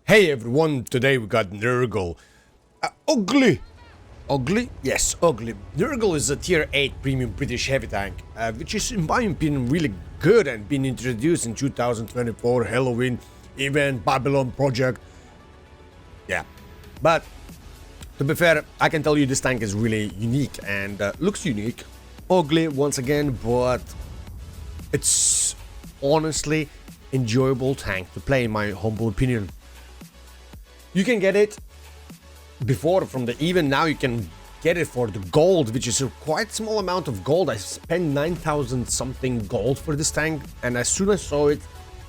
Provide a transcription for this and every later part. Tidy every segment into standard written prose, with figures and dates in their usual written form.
Hey everyone, today we got Nergal. Ugly! Ugly? Yes, ugly. Nergal is a tier 8 premium British heavy tank, which is in my opinion really good and been introduced in 2024 Halloween event, Babylon project. Yeah, but to be fair, I can tell you this tank is really unique and looks unique. Ugly once again, but it's honestly enjoyable tank to play in my humble opinion. You can get it before from the event, now you can get it for the gold, which is a quite small amount of gold. I spent 9,000 something gold for this tank, and as soon as I saw it,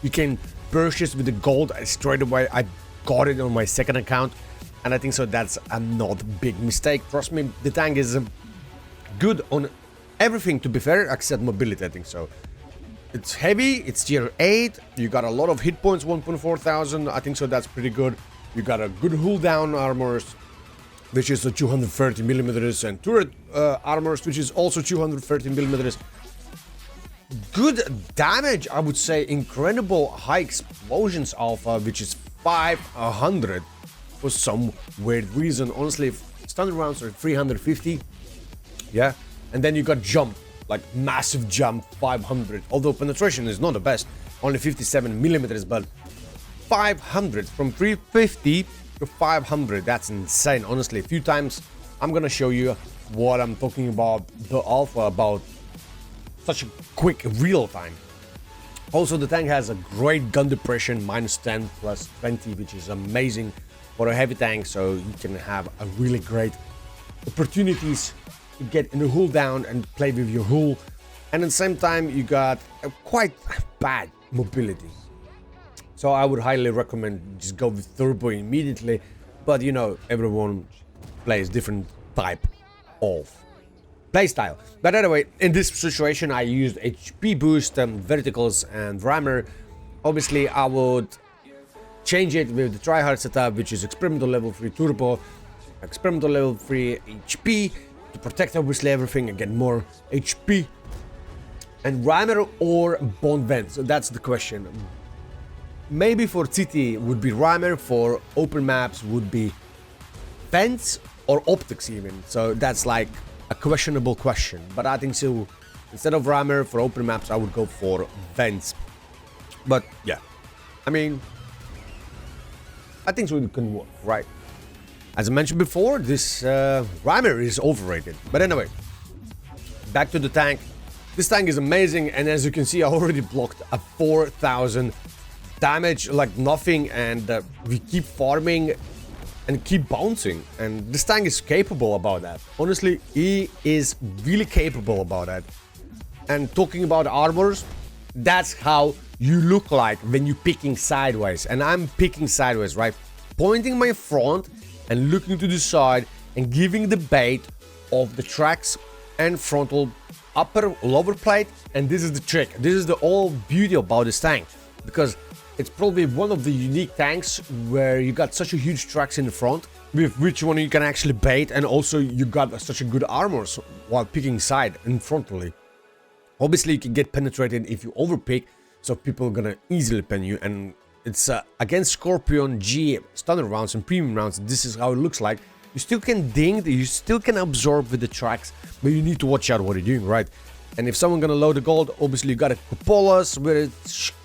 you can purchase with the gold. Straight away I got it on my second account, and I think so that's a not big mistake. Trust me, the tank is good on everything, to be fair, except mobility. I think so. It's heavy, it's tier 8, you got a lot of hit points, 1.4 thousand. I think so that's pretty good. You got a good hull down armors, which is a 230 millimeters, and turret armors, which is also 230 millimeters. Good damage, I would say. Incredible high explosions alpha, which is 500 for some weird reason. Honestly, standard rounds are 350. Yeah, and then you got jump, like massive jump, 500. Although penetration is not the best, only 57 millimeters, but 500 from 350 to 500. That's insane. Honestly, a few times I'm gonna show you what I'm talking about, the alpha, about such a quick real time. Also, the tank has a great gun depression, -10 plus 20, which is amazing for a heavy tank, so you can have a really great opportunities to get in the hull down and play with your hull, and at the same time you got a quite bad mobility. So I would highly recommend just go with turbo immediately, but you know, everyone plays different type of playstyle. But anyway, in this situation I used HP boost, verticals and rammer. Obviously I would change it with the tryhard setup, which is experimental level 3 turbo, experimental level 3 HP, to protect obviously everything and get more HP, and rammer or bond vent. So that's the question. Maybe for city would be rammer, for open maps would be vents or optics even. So that's like a questionable question, but I think so instead of rammer for open maps I would go for vents. But yeah, I mean, I think so it can work, right? As I mentioned before, this rammer is overrated. But anyway, back to the tank. This tank is amazing, and as you can see I already blocked a 4,000 damage like nothing, and we keep farming and keep bouncing, and this tank is capable about that. Honestly, he is really capable about that. And talking about armors, that's how you look like when you're picking sideways, and I'm picking sideways, right? Pointing my front and looking to the side and giving the bait of the tracks and frontal upper lower plate. And this is the trick, this is the whole beauty about this tank, because it's probably one of the unique tanks where you got such a huge tracks in the front, with which one you can actually bait, and also you got such a good armors while picking side and frontally. Obviously you can get penetrated if you overpick, so people are gonna easily pen you, and it's against Scorpion, G, standard rounds and premium rounds, this is how it looks like. You still can ding, you still can absorb with the tracks, but you need to watch out what you're doing, right? And if someone gonna load the gold, obviously you got a cupolas where it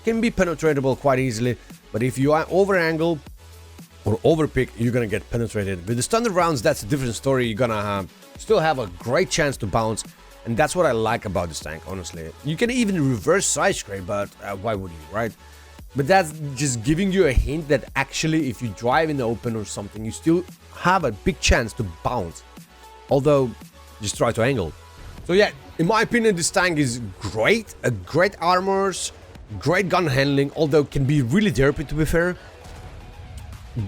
can be penetratable quite easily. But if you are over angle or overpick, you're gonna get penetrated. With the standard rounds, that's a different story. You're gonna still have a great chance to bounce, and that's what I like about this tank. Honestly, you can even reverse side scrape, but why would you, right? But that's just giving you a hint that actually if you drive in the open or something, you still have a big chance to bounce, although just try to angle. So yeah, in my opinion, this tank is great, great armors, great gun handling, although can be really derpy to be fair.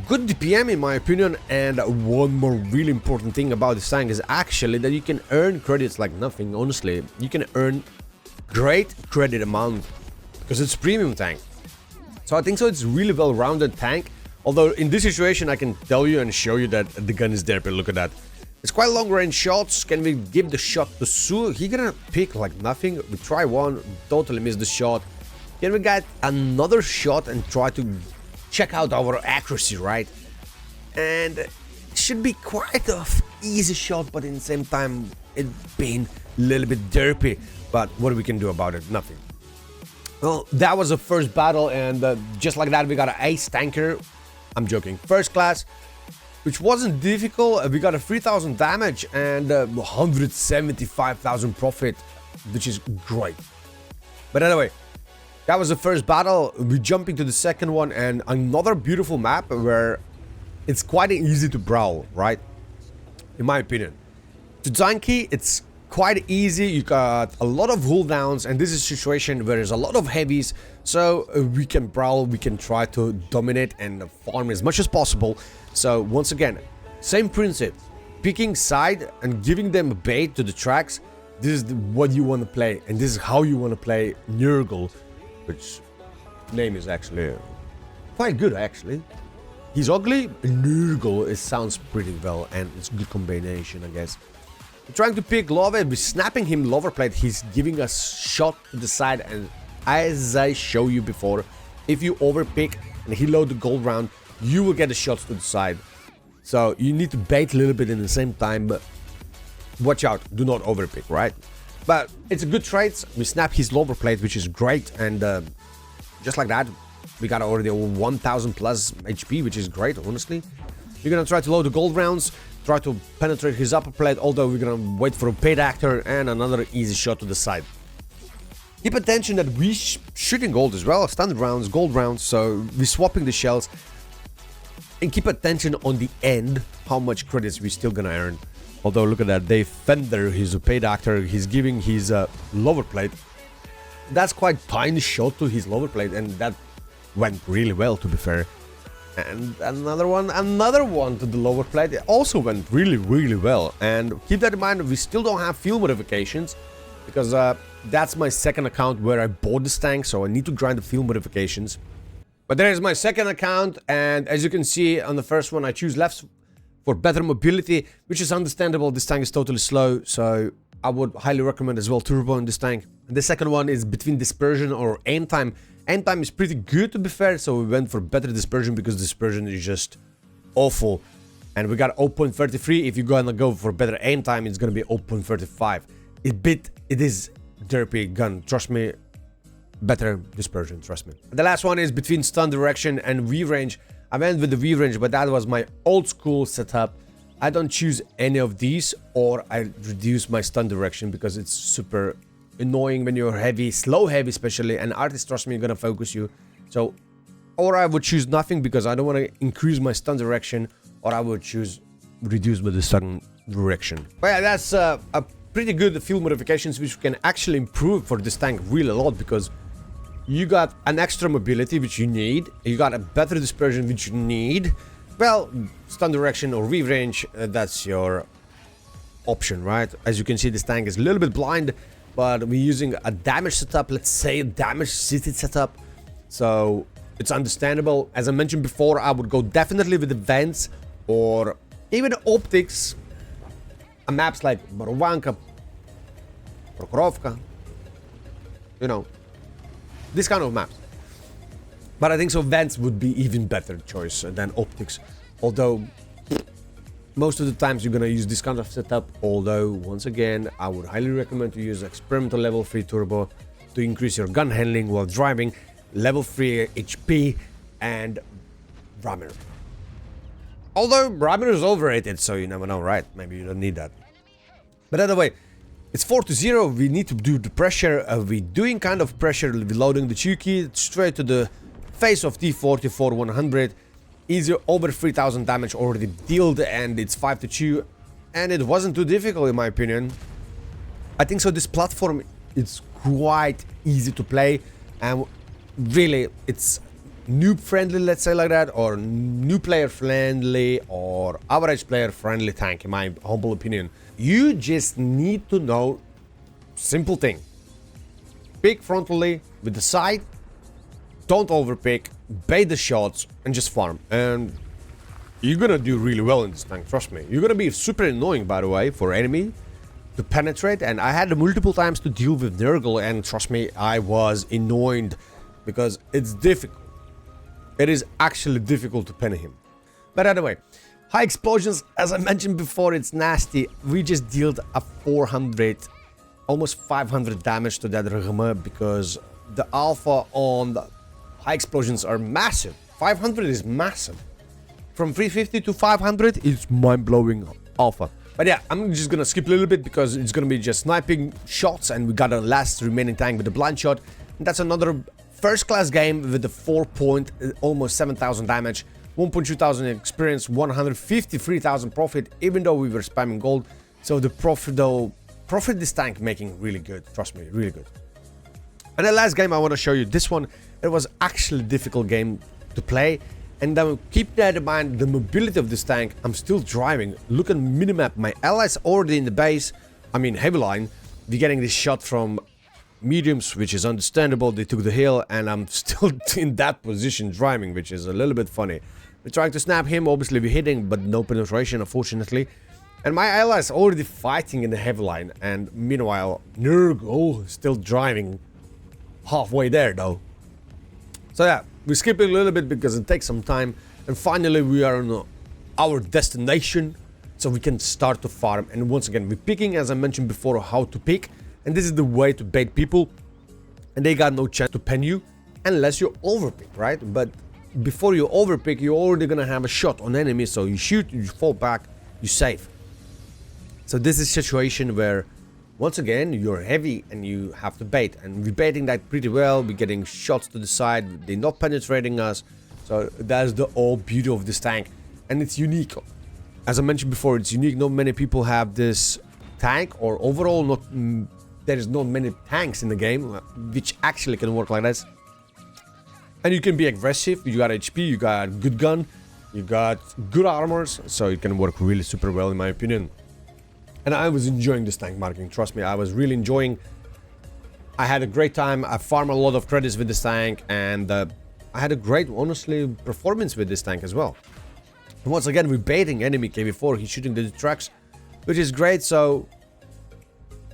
Good DPM in my opinion, and one more really important thing about this tank is actually that you can earn credits like nothing. Honestly, you can earn great credit amount because it's premium tank. So I think so it's really well-rounded tank, although in this situation I can tell you and show you that the gun is derpy. Look at that. It's quite long range shots. Can we give the shot to Su? He gonna pick like nothing. We try one, totally miss the shot. Can we get another shot and try to check out our accuracy, right? And it should be quite a easy shot, but in the same time, it's been a little bit derpy. But what we can do about it? Nothing. Well, that was the first battle, and just like that, we got an ace tanker. I'm joking. First class, which wasn't difficult. We got a 3,000 damage and 175,000 profit, which is great. But anyway, that was the first battle. We jump into the second one, and another beautiful map where it's quite easy to brawl, right? In my opinion. To tanky, it's quite easy. You got a lot of cooldowns, and this is a situation where there's a lot of heavies, so we can brawl, we can try to dominate and farm as much as possible. So once again, same principle, picking side and giving them a bait to the tracks. This is what you want to play, and this is how you want to play Nergal, which name is actually quite good actually. He's ugly, Nergal, it sounds pretty well, and it's a good combination, I guess. We're trying to pick lava, we're snapping him lower plate, he's giving us shot to the side, and as I show you before, if you overpick and he load the gold round, you will get the shots to the side. So you need to bait a little bit in the same time, but watch out, do not overpick, right? But it's a good trade, we snap his lower plate, which is great, and just like that, we got already 1000 plus HP, which is great, honestly. We're gonna try to load the gold rounds, try to penetrate his upper plate, although we're gonna wait for a paid actor and another easy shot to the side. Keep attention that we shooting gold as well, standard rounds, gold rounds, so we're swapping the shells. And keep attention on the end, how much credits we're still gonna earn. Although look at that, Dave Fender, he's a paid actor, he's giving his lower plate. That's quite tiny shot to his lower plate, and that went really well, to be fair. And another one to the lower plate. It also went really well. And keep that in mind, we still don't have field modifications, because that's my second account where I bought this tank, so I need to grind the field modifications. But there is my second account, and as you can see on the first one, I choose left for better mobility, which is understandable. This tank is totally slow, so I would highly recommend as well turbo in this tank. And the second one is between dispersion or aim time. Aim time is pretty good, to be fair, so we went for better dispersion because dispersion is just awful. And we got 0.33. If you're gonna go for better aim time, it's gonna be 0.35. It is derpy gun, trust me. Better dispersion, trust me. The last one is between stun direction and V-range. I went with the V-range, but that was my old school setup. I don't choose any of these, or I reduce my stun direction because it's super annoying when you're heavy, slow heavy especially, and artist, trust me, gonna focus you. So, or I would choose nothing because I don't want to increase my stun direction, or I would choose reduce with the stun direction. But yeah, that's a pretty good field modifications which can actually improve for this tank really a lot, because you got an extra mobility which you need, you got a better dispersion which you need. Well, stun direction or V-range, that's your option, right? As you can see, this tank is a little bit blind, but we're using a damage setup, let's say a damage city setup, so it's understandable. As I mentioned before, I would go definitely with the vents or even optics, maps like Borovanka, Prokhorovka, you know, this kind of maps. But I think so vents would be even better choice than optics, although most of the times you're gonna use this kind of setup. Although once again, I would highly recommend to use experimental level 3 turbo to increase your gun handling while driving, level 3 HP, and rammer. Although rammer is overrated, so you never know, right? Maybe you don't need that. But anyway, it's 4-0. We need to do the pressure. We're doing kind of pressure, reloading the Chuki straight to the face of T-44-100. Easy, over 3000 damage already dealt, and it's 5-2, and it wasn't too difficult in my opinion. I think so this platform is quite easy to play, and really it's noob friendly, let's say like that, or new player friendly, or average player friendly tank in my humble opinion. You just need to know simple thing: pick frontally with the side, don't overpick, bait the shots, and just farm. And you're gonna do really well in this tank, trust me. You're gonna be super annoying, by the way, for enemy to penetrate. And I had multiple times to deal with Nergal, and trust me, I was annoyed because it's difficult. It is actually difficult to penny him. But anyway, high explosions, as I mentioned before, it's nasty. We just dealt a 400, almost 500 damage to that Nergal because the alpha on the high explosions are massive. 500 is massive. From 350 to 500 is mind-blowing alpha. But yeah, I'm just gonna skip a little bit because it's gonna be just sniping shots, and we got a last remaining tank with the blind shot. And that's another first-class game with the 4 point, almost 7,000 damage, 1.2 thousand experience, 153,000 profit, even though we were spamming gold. So the profit this tank making really good, trust me, really good. And the last game I want to show you, this one, it was actually a difficult game to play. And then keep that in mind, the mobility of this tank. I'm still driving. Look at minimap. My allies already in the base. I mean, heavy line. We're getting this shot from mediums, which is understandable. They took the hill, and I'm still in that position driving, which is a little bit funny. We're trying to snap him. Obviously, we're hitting, but no penetration, unfortunately. And my allies already fighting in the heavy line. And meanwhile, Nergal still driving halfway there, though. So yeah, we skip it a little bit because it takes some time. And finally we are on our destination, so we can start to farm. And once again, we're picking, as I mentioned before, how to pick. And this is the way to bait people. And they got no chance to pen you unless you overpick, right? But before you overpick, you're already gonna have a shot on enemy. So you shoot, you fall back, you save. So this is a situation where, once again, you're heavy and you have to bait. And we're baiting that pretty well. We're getting shots to the side. They're not penetrating us. So that's the whole beauty of this tank. And it's unique. As I mentioned before, it's unique. Not many people have this tank. Or overall, there's not many tanks in the game which actually can work like this. And you can be aggressive. You got HP. You got good gun. You got good armors. So it can work really super well, in my opinion. And I was enjoying this tank marking, trust me, I was really enjoying. I had a great time, I farmed a lot of credits with this tank, and I had a great, honestly, performance with this tank as well. And once again, we're baiting enemy KV4, he's shooting the trucks, which is great. So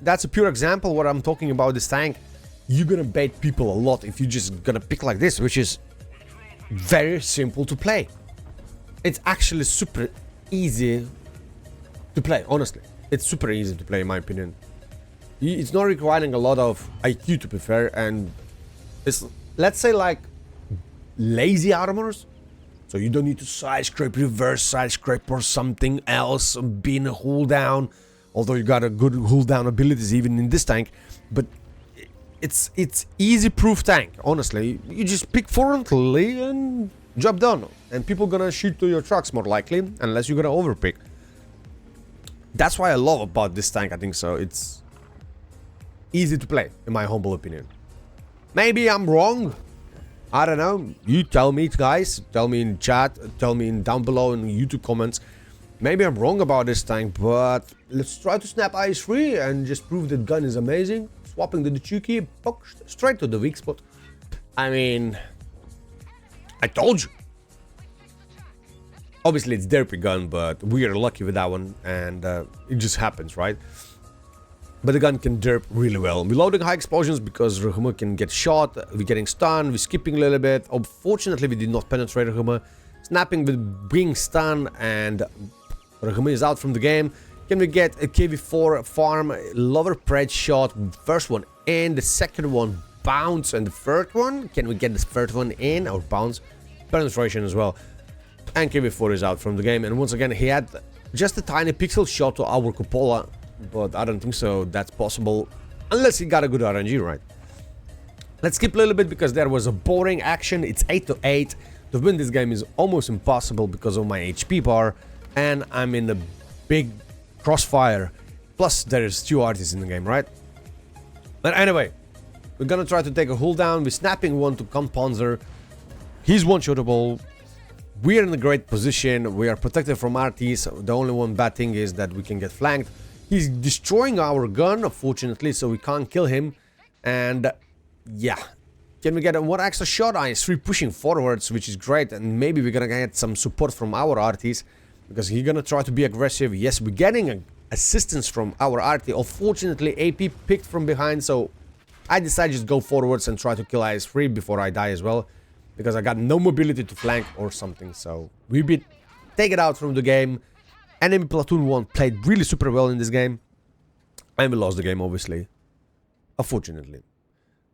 that's a pure example what I'm talking about this tank. You're gonna bait people a lot if you're just gonna pick like this, which is very simple to play. It's actually super easy to play, honestly. It's super easy to play, in my opinion. It's not requiring a lot of IQ, to be fair, and it's, let's say, like lazy armors. So you don't need to side scrape, reverse side scrape, or something else, being a hold down. Although you got a good hold down abilities even in this tank, but it's easy proof tank. Honestly, you just pick forwardly and job done, and people gonna shoot to your trucks more likely, unless you're gonna overpick. That's why I love about this tank, I think so. It's easy to play, in my humble opinion. Maybe I'm wrong. I don't know. You tell me, guys. Tell me in chat. Tell me down below in YouTube comments. Maybe I'm wrong about this tank, but let's try to snap IS3 and just prove that gun is amazing. Swapping the Chuki, straight to the weak spot. I mean, I told you. Obviously, it's derpy gun, but we are lucky with that one, and it just happens, right? But the gun can derp really well. We're loading high explosions because Nergal can get shot, we're getting stunned, we're skipping a little bit. Unfortunately, we did not penetrate Nergal. Snapping with being stunned, and Nergal is out from the game. Can we get a KV4 farm, lower pred shot, first one in, the second one bounce, and the third one? Can we get the third one in, or bounce? Penetration as well. And KV4 is out from the game, and once again he had just a tiny pixel shot to our cupola, but I don't think so that's possible unless he got a good RNG, right? Let's skip a little bit because there was a boring action. It's 8-8. To win this game is almost impossible because of my HP bar, and I'm in a big crossfire. Plus there's 2 artists in the game, right? But anyway, we're gonna try to take a hull down. We're snapping one to Panzer. He's one-shootable. We are in a great position. We are protected from RTs. The only one bad thing is that we can get flanked. He's destroying our gun, unfortunately, so we can't kill him. And yeah, can we get one extra shot? IS3 pushing forwards, which is great. And maybe we're gonna get some support from our RTs because he's gonna try to be aggressive. Yes, we're getting assistance from our RT. Unfortunately, AP picked from behind, so I decided to just go forwards and try to kill IS3 before I die as well. because I got no mobility to flank or something. So we've been taken out from the game. Enemy Platoon 1 played really super well in this game. And we lost the game, obviously. Unfortunately.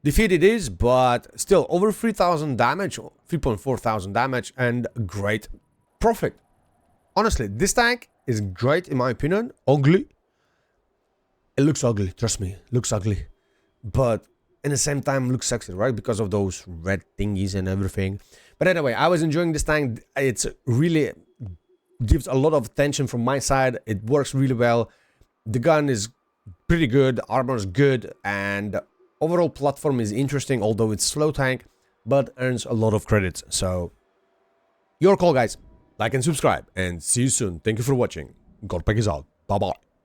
Defeat it is, but still over 3,000 damage, 3.4 thousand damage, and great profit. Honestly, this tank is great in my opinion. Ugly. It looks ugly, trust me. Looks ugly. But in the same time looks sexy, right? Because of those red thingies and everything. But anyway, I was enjoying this tank. It's really gives a lot of attention from my side. It works really well. The gun is pretty good. The armor is good. And overall platform is interesting, although it's slow tank, but earns a lot of credits. So, your call, guys. Like and subscribe, and see you soon. Thank you for watching. Godpack is out. Bye-bye.